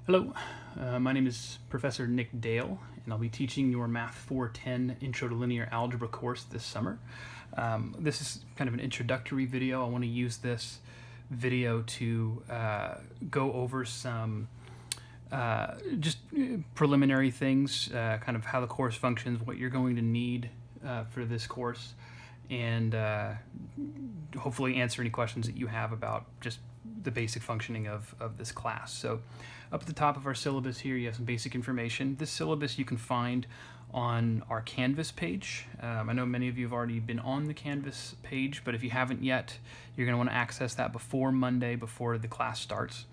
Hello, my name is Professor Nick Dale, and I'll be teaching your Math 410 Intro to Linear Algebra course this summer. This is kind of an introductory video. I want to use this video to go over some just preliminary things, kind of how the course functions, what you're going to need for this course, and hopefully answer any questions that you have about just the basic functioning of this class. So up at the top of our syllabus here, you have some basic information. This syllabus you can find on our Canvas page. I know many of you have already been on the Canvas page, but if you haven't yet, you're going to want to access that before Monday, before the class starts.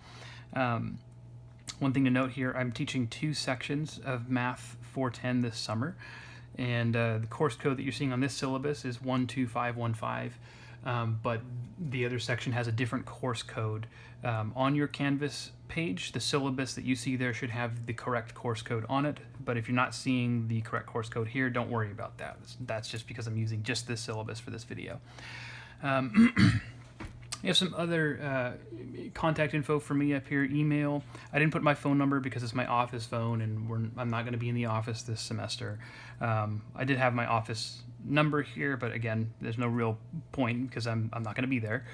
One thing to note here, I'm teaching 2 sections of Math 410 this summer, and the course code that you're seeing on this syllabus is 12515. But the other section has a different course code. On your Canvas page, the syllabus that you see there should have the correct course code on it, but if you're not seeing the correct course code here, don't worry about that. That's just because I'm using just this syllabus for this video. You have some other contact info for me up here, email. I didn't put my phone number because it's my office phone, and I'm not going to be in the office this semester. I did have my office number here, but again, there's no real point because I'm not going to be there.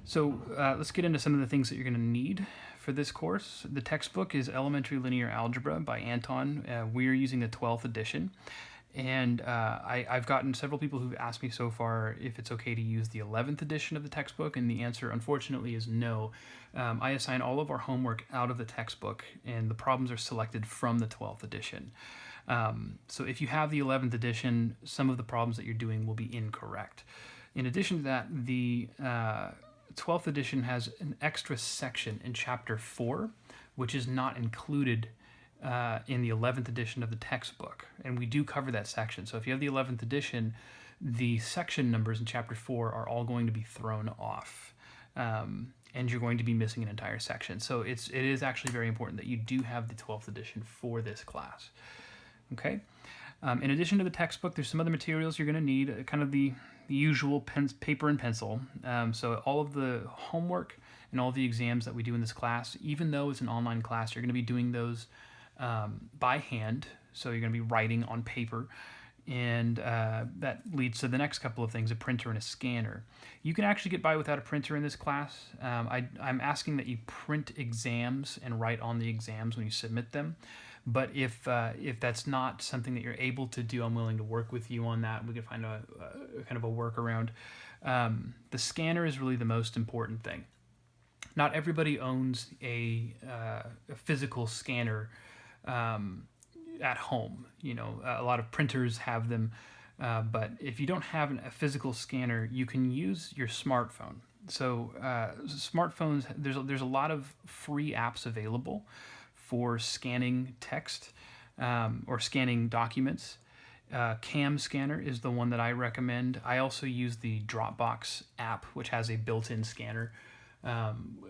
So let's get into some of the things that you're going to need for this course. The textbook is Elementary Linear Algebra by Anton. We're using the 12th edition. And I've gotten several people who've asked me so far if it's okay to use the 11th edition of the textbook, and the answer, unfortunately, is no. I assign all of our homework out of the textbook, and the problems are selected from the 12th edition. So if you have the 11th edition, some of the problems that you're doing will be incorrect. In addition to that, the 12th edition has an extra section in Chapter 4, which is not included in the 11th edition of the textbook, and we do cover that section. So if you have the 11th edition, the section numbers in Chapter 4 are all going to be thrown off, and you're going to be missing an entire section. So it is actually very important that you do have the 12th edition for this class. Okay. In addition to the textbook, there's some other materials you're going to need, kind of the usual paper and pencil. So all of the homework and all the exams that we do in this class, even though it's an online class, you're going to be doing those by hand, so you're going to be writing on paper, and that leads to the next couple of things, a printer and a scanner. You can actually get by without a printer in this class. I'm asking that you print exams and write on the exams when you submit them, but if that's not something that you're able to do, I'm willing to work with you on that. We can find a kind of a workaround. The scanner is really the most important thing. Not everybody owns a physical scanner at home. You know, a lot of printers have them, but if you don't have a physical scanner, you can use your smartphone. So smartphones, there's a lot of free apps available for scanning text or scanning documents. Cam Scanner is the one that I recommend. I also use the Dropbox app, which has a built-in scanner.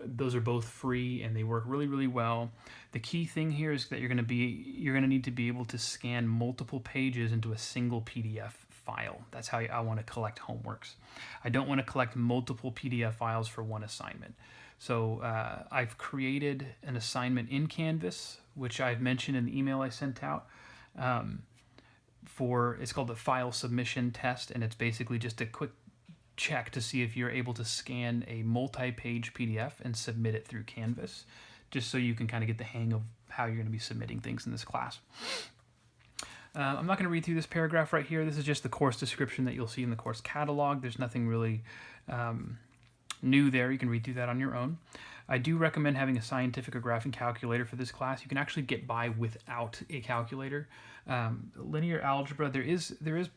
Those are both free and they work really, really well. The key thing here is that you're going to need to be able to scan multiple pages into a single PDF file. That's how I want to collect homeworks. I don't want to collect multiple PDF files for one assignment. So I've created an assignment in Canvas, which I've mentioned in the email I sent out. It's called the file submission test, and it's basically just a quick check to see if you're able to scan a multi-page PDF and submit it through Canvas, just so you can kind of get the hang of how you're going to be submitting things in this class. I'm not going to read through this paragraph right here. This is just the course description that you'll see in the course catalog. There's nothing really new there. You can read through that on your own. I do recommend having a scientific or graphing calculator for this class. You can actually get by without a calculator. Linear algebra, there is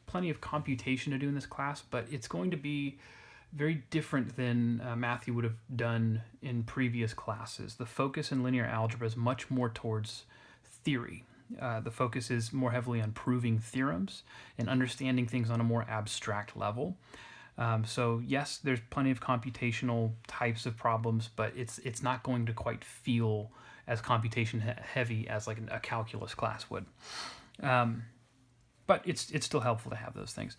plenty of computation to do in this class, but it's going to be very different than math you would have done in previous classes. The focus in linear algebra is much more towards theory. The focus is more heavily on proving theorems and understanding things on a more abstract level. So yes, there's plenty of computational types of problems, but it's not going to quite feel as computation heavy as like a calculus class would. But it's still helpful to have those things.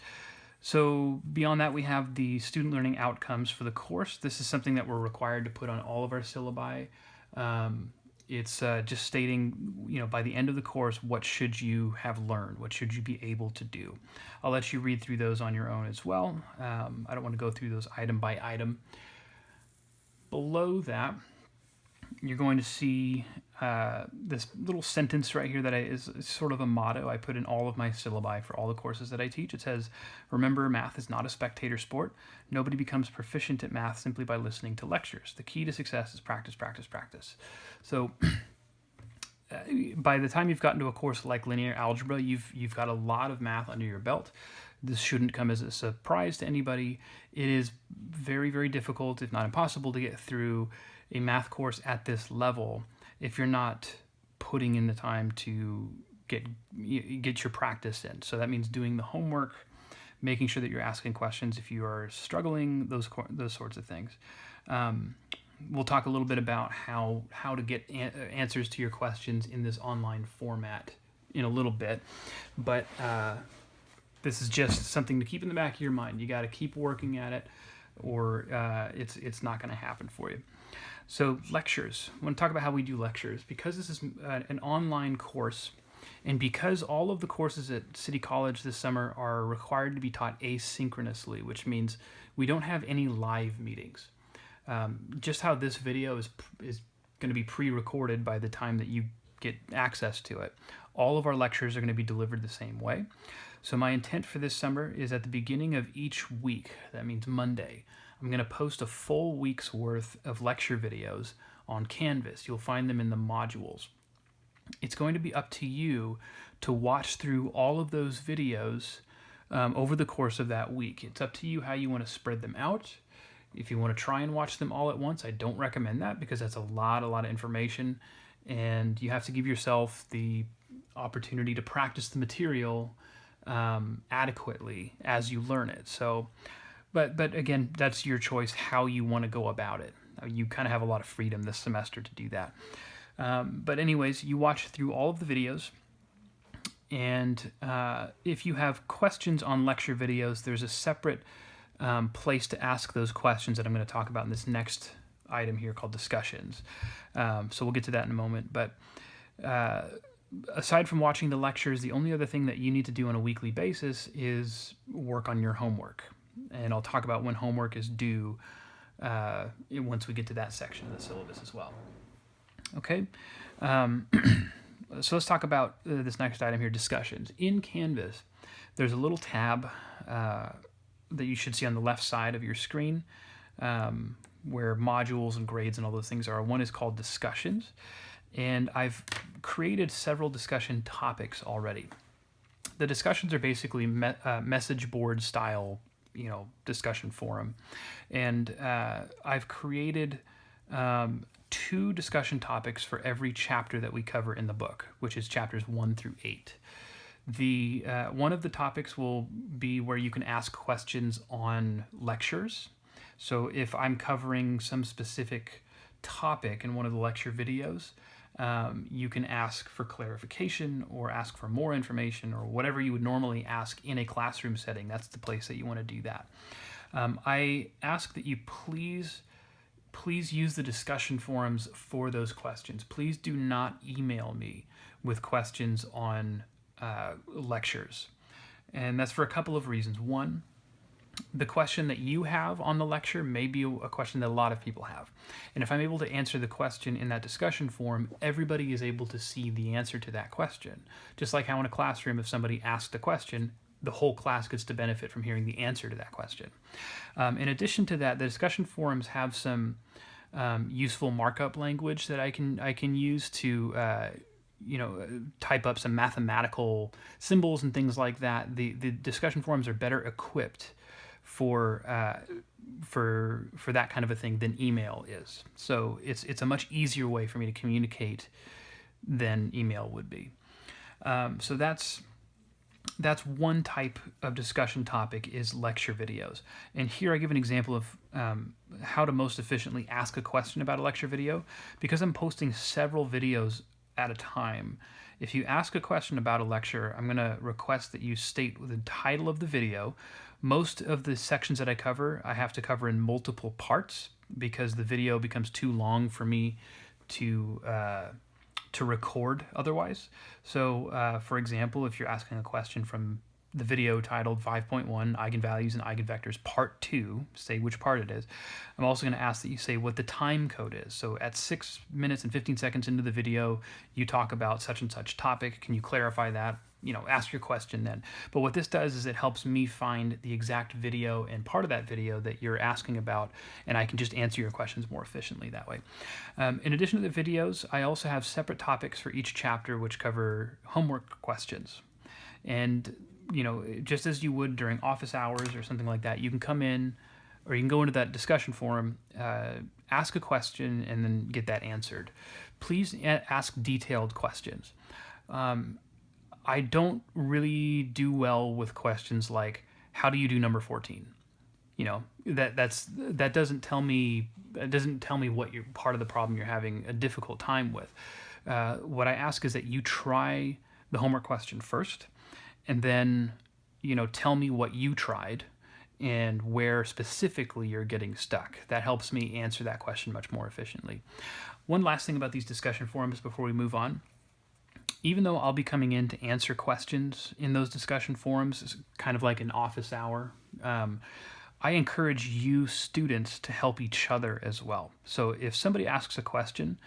So beyond that, we have the student learning outcomes for the course. This is something that we're required to put on all of our syllabi. It's just stating, by the end of the course, what should you have learned? What should you be able to do? I'll let you read through those on your own as well. I don't want to go through those item by item. Below that, you're going to see this little sentence right here that is sort of a motto I put in all of my syllabi for all the courses that I teach. It says, remember, math is not a spectator sport. Nobody becomes proficient at math simply by listening to lectures. The key to success is practice, practice, practice. So by the time you've gotten to a course like linear algebra, you've got a lot of math under your belt. This shouldn't come as a surprise to anybody. It is very, very difficult, if not impossible, to get through a math course at this level if you're not putting in the time to get your practice in. So that means doing the homework, making sure that you're asking questions if you are struggling, those sorts of things. We'll talk a little bit about how to get answers to your questions in this online format in a little bit, but this is just something to keep in the back of your mind. You got to keep working at it, or it's not going to happen for you. So lectures. I want to talk about how we do lectures. Because this is an online course, and because all of the courses at City College this summer are required to be taught asynchronously, which means we don't have any live meetings. Just how this video is going to be pre-recorded by the time that you get access to it. All of our lectures are going to be delivered the same way. So my intent for this summer is at the beginning of each week, that means Monday, I'm going to post a full week's worth of lecture videos on Canvas. You'll find them in the modules. It's going to be up to you to watch through all of those videos over the course of that week. It's up to you how you want to spread them out. If you want to try and watch them all at once, I don't recommend that because that's a lot of information, and you have to give yourself the opportunity to practice the material adequately as you learn it. So, but again, that's your choice how you want to go about it. You kind of have a lot of freedom this semester to do that. But anyways, you watch through all of the videos, and if you have questions on lecture videos, there's a separate place to ask those questions that I'm going to talk about in this next item here called discussions. So we'll get to that in a moment. But aside from watching the lectures, the only other thing that you need to do on a weekly basis is work on your homework. And I'll talk about when homework is due once we get to that section of the syllabus as well. Okay, so let's talk about this next item here, discussions. In Canvas, there's a little tab that you should see on the left side of your screen where modules and grades and all those things are. One is called discussions, and I've created several discussion topics already. The discussions are basically message board style, discussion forum, and I've created 2 discussion topics for every chapter that we cover in the book, which is chapters 1 through 8. The one of the topics will be where you can ask questions on lectures. So if I'm covering some specific topic in one of the lecture videos, you can ask for clarification or ask for more information or whatever you would normally ask in a classroom setting. That's the place that you want to do that. I ask that you please use the discussion forums for those questions. Please do not email me with questions on lectures. And that's for a couple of reasons. One, the question that you have on the lecture may be a question that a lot of people have. And if I'm able to answer the question in that discussion forum, everybody is able to see the answer to that question. Just like how in a classroom, if somebody asked a question, the whole class gets to benefit from hearing the answer to that question. In addition to that, the discussion forums have some useful markup language that I can use to type up some mathematical symbols and things like that. The discussion forums are better equipped for that kind of a thing than email is. So it's a much easier way for me to communicate than email would be. So that's one type of discussion topic is lecture videos. And here I give an example of how to most efficiently ask a question about a lecture video. Because I'm posting several videos at a time, if you ask a question about a lecture, I'm going to request that you state the title of the video. Most of the sections that I cover, I have to cover in multiple parts because the video becomes too long for me to record otherwise. So, for example, if you're asking a question from the video titled 5.1 Eigenvalues and Eigenvectors Part 2, say which part it is, I'm also going to ask that you say what the time code is. So at 6 minutes and 15 seconds into the video, you talk about such and such topic. Can you clarify that? Ask your question then. But what this does is it helps me find the exact video and part of that video that you're asking about, and I can just answer your questions more efficiently that way. In addition to the videos, I also have separate topics for each chapter which cover homework questions. And, just as you would during office hours or something like that, you can come in or you can go into that discussion forum, ask a question, and then get that answered. Please ask detailed questions. I don't really do well with questions like, how do you do number 14? That doesn't tell me what you're part of the problem you're having a difficult time with. What I ask is that you try the homework question first, and then tell me what you tried and where specifically you're getting stuck. That helps me answer that question much more efficiently. One last thing about these discussion forums before we move on. Even though I'll be coming in to answer questions in those discussion forums, it's kind of like an office hour, I encourage you students to help each other as well. So if somebody asks a question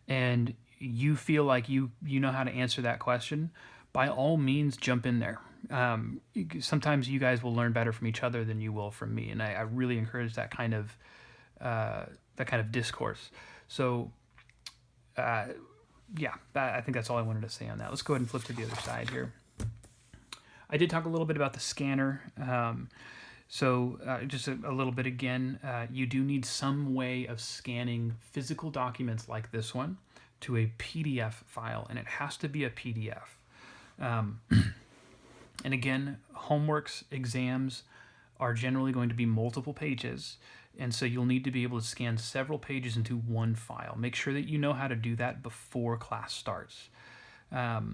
and you feel like you know how to answer that question, by all means jump in there. Sometimes you guys will learn better from each other than you will from me, and I really encourage that kind of discourse. So yeah, I think that's all I wanted to say on that. Let's go ahead and flip to the other side here. I did talk a little bit about the scanner. Just a little bit again, you do need some way of scanning physical documents like this one to a PDF file, and it has to be a PDF. And again, homeworks, exams are generally going to be multiple pages, and so you'll need to be able to scan several pages into one file. Make sure that you know how to do that before class starts. Let's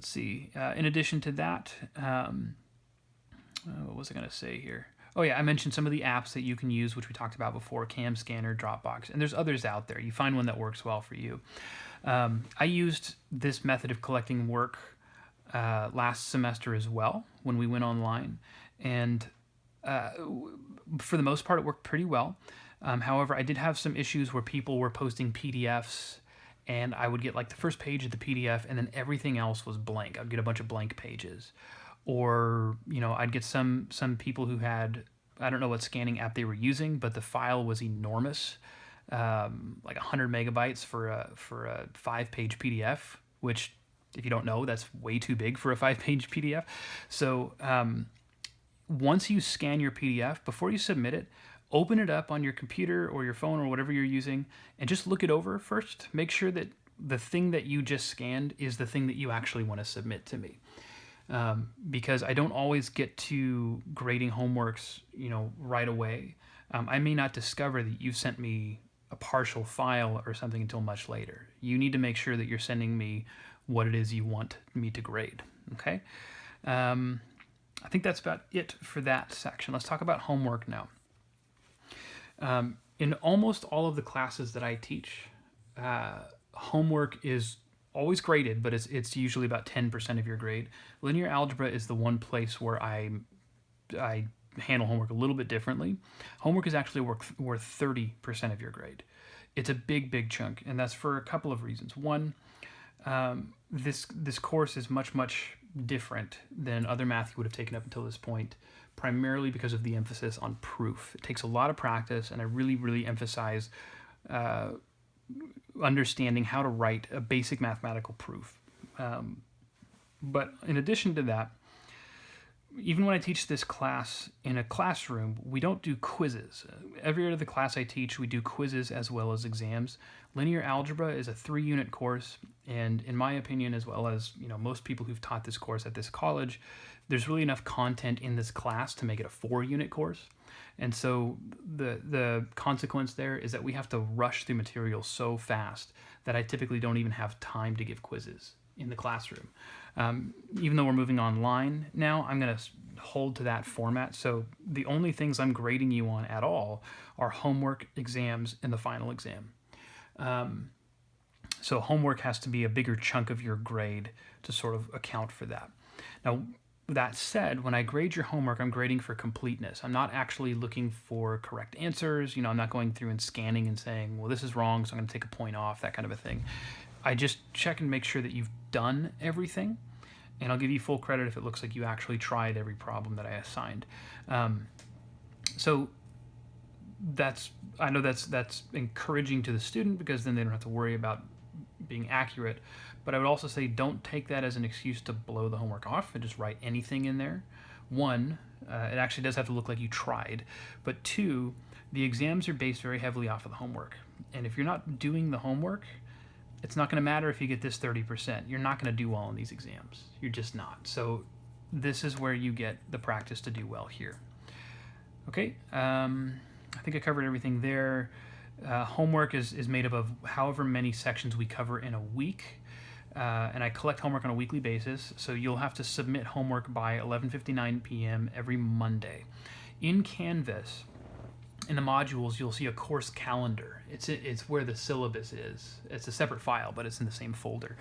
see. In addition to that, what was I going to say here? Oh yeah, I mentioned some of the apps that you can use, which we talked about before, Cam Scanner, Dropbox, and there's others out there. You find one that works well for you. I used this method of collecting work last semester as well when we went online, and for the most part it worked pretty well. However, I did have some issues where people were posting PDFs, and I would get like the first page of the PDF and then everything else was blank. I'd get a bunch of blank pages. Or, I'd get some people who had, I don't know what scanning app they were using, but the file was enormous, like 100 megabytes for a 5-page PDF, which, if you don't know, that's way too big for a 5-page PDF. So once you scan your PDF, before you submit it, open it up on your computer or your phone or whatever you're using and just look it over first. Make sure that the thing that you just scanned is the thing that you actually want to submit to me. Because I don't always get to grading homeworks, right away. I may not discover that you've sent me a partial file or something until much later. You need to make sure that you're sending me what it is you want me to grade. Okay? I think that's about it for that section. Let's talk about homework now. In almost all of the classes that I teach, homework is always graded, but it's usually about 10% of your grade. Linear algebra is the one place where I handle homework a little bit differently. Homework is actually worth 30% of your grade. It's a big chunk, and that's for a couple of reasons. One, this course is much different than other math you would have taken up until this point, primarily because of the emphasis on proof. It takes a lot of practice, and I really emphasize understanding how to write a basic mathematical proof. But in addition to that, even when I teach this class in a classroom, we don't do quizzes. Every other class I teach, we do quizzes as well as exams. Linear algebra is a 3-unit course, and in my opinion, as well as most people who've taught this course at this college, there's really enough content in this class to make it a 4-unit course. And so the consequence there is that we have to rush through material so fast that I typically don't even have time to give quizzes in the classroom. Even though we're moving online now, I'm going to hold to that format. So the only things I'm grading you on at all are homework, exams, and the final exam. So homework has to be a bigger chunk of your grade to sort of account for that. Now, that said, when I grade your homework, I'm grading for completeness. I'm not actually looking for correct answers. I'm not going through and scanning and saying, well, this is wrong, so I'm going to take a point off, that kind of a thing. I just check and make sure that you've done everything, and I'll give you full credit if it looks like you actually tried every problem that I assigned. So I know that's encouraging to the student, because then they don't have to worry about being accurate. But I would also say, don't take that as an excuse to blow the homework off and just write anything in there. One, it actually does have to look like you tried. But two, the exams are based very heavily off of the homework. And if you're not doing the homework, it's not going to matter if you get this 30%. You're not going to do well in these exams. You're just not. So this is where you get the practice to do well here. Okay, I think I covered everything there. Homework is made up of however many sections we cover in a week. And I collect homework on a weekly basis, so you'll have to submit homework by 11:59 p.m. every Monday. In Canvas, in the modules, you'll see a course calendar. It's where the syllabus is. It's a separate file, but it's in the same folder.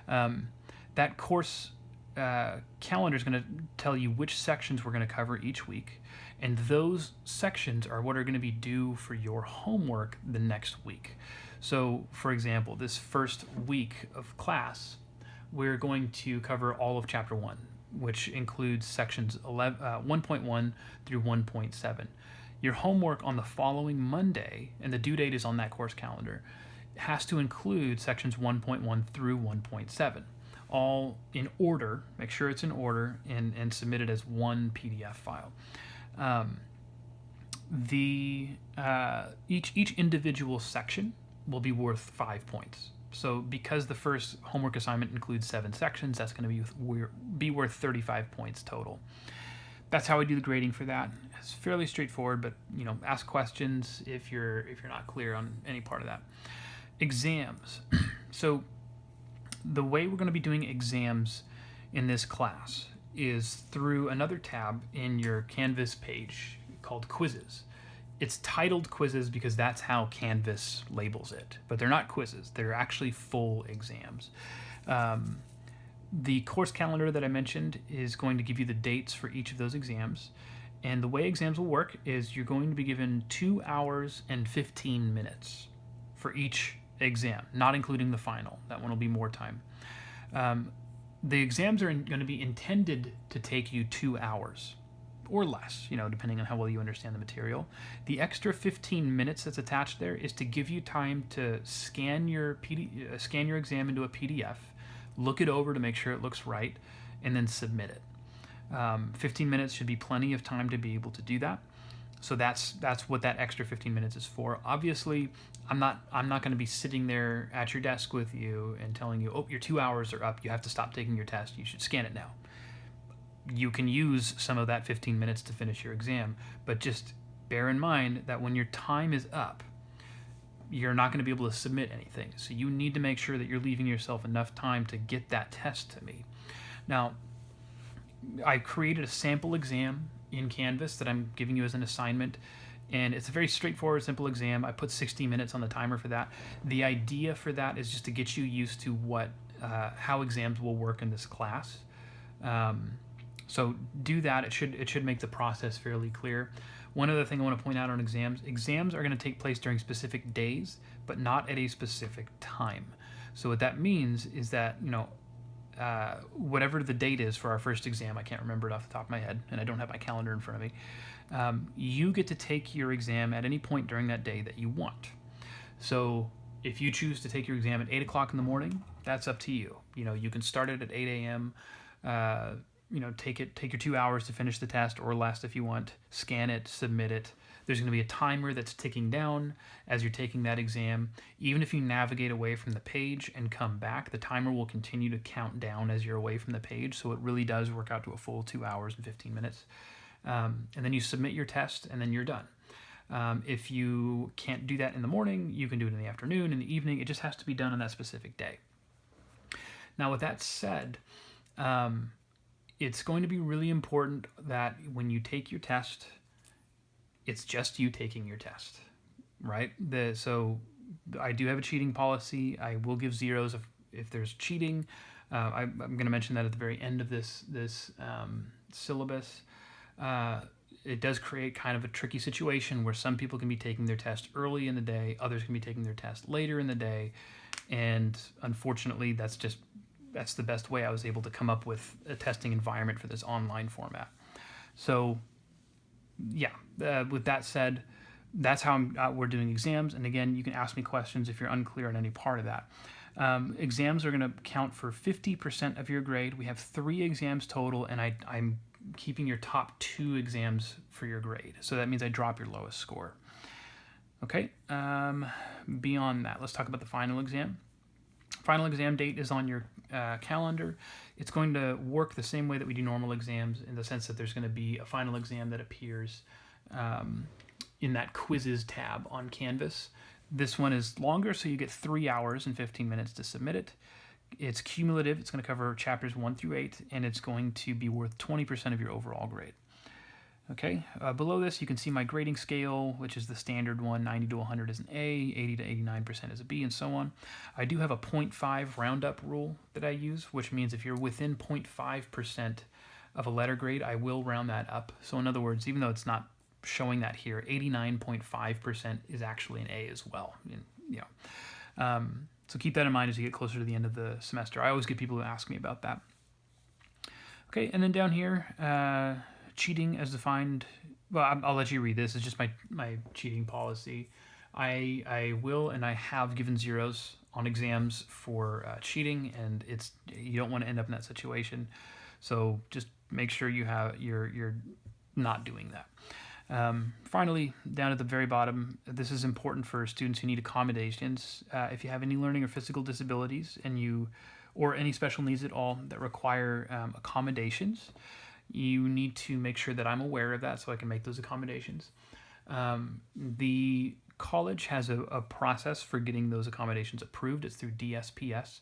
That course calendar is going to tell you which sections we're going to cover each week, and those sections are what are going to be due for your homework the next week. So, for example, this first week of class, we're going to cover all of Chapter 1, which includes sections 1.1 through 1.7. Your homework on the following Monday, and the due date is on that course calendar, has to include sections 1.1 through 1.7. All in order, make sure it's in order, and submit it as one PDF file. Each individual section will be worth 5 points. So because the first homework assignment includes 7 sections, that's going to be worth 35 points total. That's how I do the grading for that. It's fairly straightforward, but ask questions if you're not clear on any part of that. Exams. So the way we're going to be doing exams in this class is through another tab in your Canvas page called Quizzes. It's titled Quizzes because that's how Canvas labels it, but they're not quizzes. They're actually full exams. The course calendar that I mentioned is going to give you the dates for each of those exams. And the way exams will work is you're going to be given 2 hours and 15 minutes for each exam, not including the final. That one will be more time. The exams are going to be intended to take you 2 hours or less, depending on how well you understand the material. The extra 15 minutes that's attached there is to give you time to scan your exam into a PDF, look it over to make sure it looks right, and then submit it. 15 minutes should be plenty of time to be able to do that. So that's what that extra 15 minutes is for. Obviously, I'm not going to be sitting there at your desk with you and telling you, oh, your 2 hours are up, you have to stop taking your test, you should scan it now. You can use some of that 15 minutes to finish your exam, but just bear in mind that when your time is up, you're not going to be able to submit anything. So you need to make sure that you're leaving yourself enough time to get that test to me. Now, I created a sample exam in Canvas that I'm giving you as an assignment, and it's a very straightforward, simple exam. I put 60 minutes on the timer for that. The idea for that is just to get you used to how exams will work in this class. So do that. It should make the process fairly clear. One other thing I want to point out on exams are going to take place during specific days, but not at a specific time. So what that means is that, whatever the date is for our first exam, I can't remember it off the top of my head, and I don't have my calendar in front of me, you get to take your exam at any point during that day that you want. So if you choose to take your exam at 8 o'clock in the morning, that's up to you. You can start it at 8 a.m., take your 2 hours to finish the test or less if you want, scan it, submit it. There's going to be a timer that's ticking down as you're taking that exam. Even if you navigate away from the page and come back, the timer will continue to count down as you're away from the page, so it really does work out to a full 2 hours and 15 minutes. And then you submit your test, and then you're done. If you can't do that in the morning, you can do it in the afternoon, in the evening. It just has to be done on that specific day. Now, with that said, it's going to be really important that when you take your test, it's just you taking your test, right? So I do have a cheating policy. I will give zeros if there's cheating. I'm going to mention that at the very end of this syllabus. It does create kind of a tricky situation where some people can be taking their test early in the day, others can be taking their test later in the day, and unfortunately, that's the best way I was able to come up with a testing environment for this online format. So, yeah, with that said, that's how we're doing exams. And again, you can ask me questions if you're unclear on any part of that. Exams are going to count for 50% of your grade. We have 3 exams total, and I'm keeping your top 2 exams for your grade. So that means I drop your lowest score. Okay, beyond that, let's talk about the final exam. Final exam date is on your calendar. It's going to work the same way that we do normal exams, in the sense that there's going to be a final exam that appears in that quizzes tab on Canvas. This one is longer, so you get 3 hours and 15 minutes to submit it. It's cumulative. It's going to cover chapters 1 through 8, and it's going to be worth 20% of your overall grade. Okay, below this you can see my grading scale, which is the standard one. 90 to 100 is an A, 80 to 89% is a B, and so on. I do have a 0.5 roundup rule that I use, which means if you're within 0.5% of a letter grade, I will round that up. So in other words, even though it's not showing that here, 89.5% is actually an A as well. So keep that in mind as you get closer to the end of the semester. I always get people who ask me about that. Okay, and then down here, cheating as defined. Well, I'll let you read this. It's just my cheating policy. I will and I have given zeros on exams for cheating, and you don't want to end up in that situation. So just make sure you're not doing that. Finally, down at the very bottom, this is important for students who need accommodations. If you have any learning or physical disabilities or any special needs at all that require accommodations, you need to make sure that I'm aware of that so I can make those accommodations. The college has a process for getting those accommodations approved. It's through DSPS.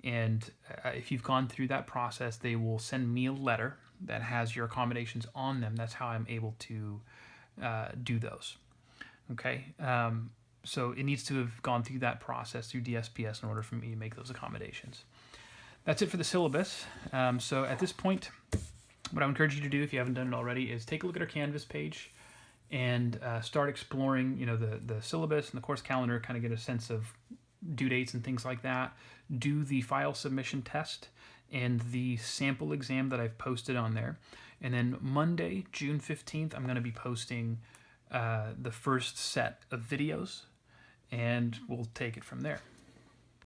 And if you've gone through that process, they will send me a letter that has your accommodations on them. That's how I'm able to do those. Okay, so it needs to have gone through that process through DSPS in order for me to make those accommodations. That's it for the syllabus. So at this point, what I would encourage you to do, if you haven't done it already, is take a look at our Canvas page and start exploring, the syllabus and the course calendar, kind of get a sense of due dates and things like that. Do the file submission test and the sample exam that I've posted on there. And then Monday, June 15th, I'm going to be posting the first set of videos, and we'll take it from there.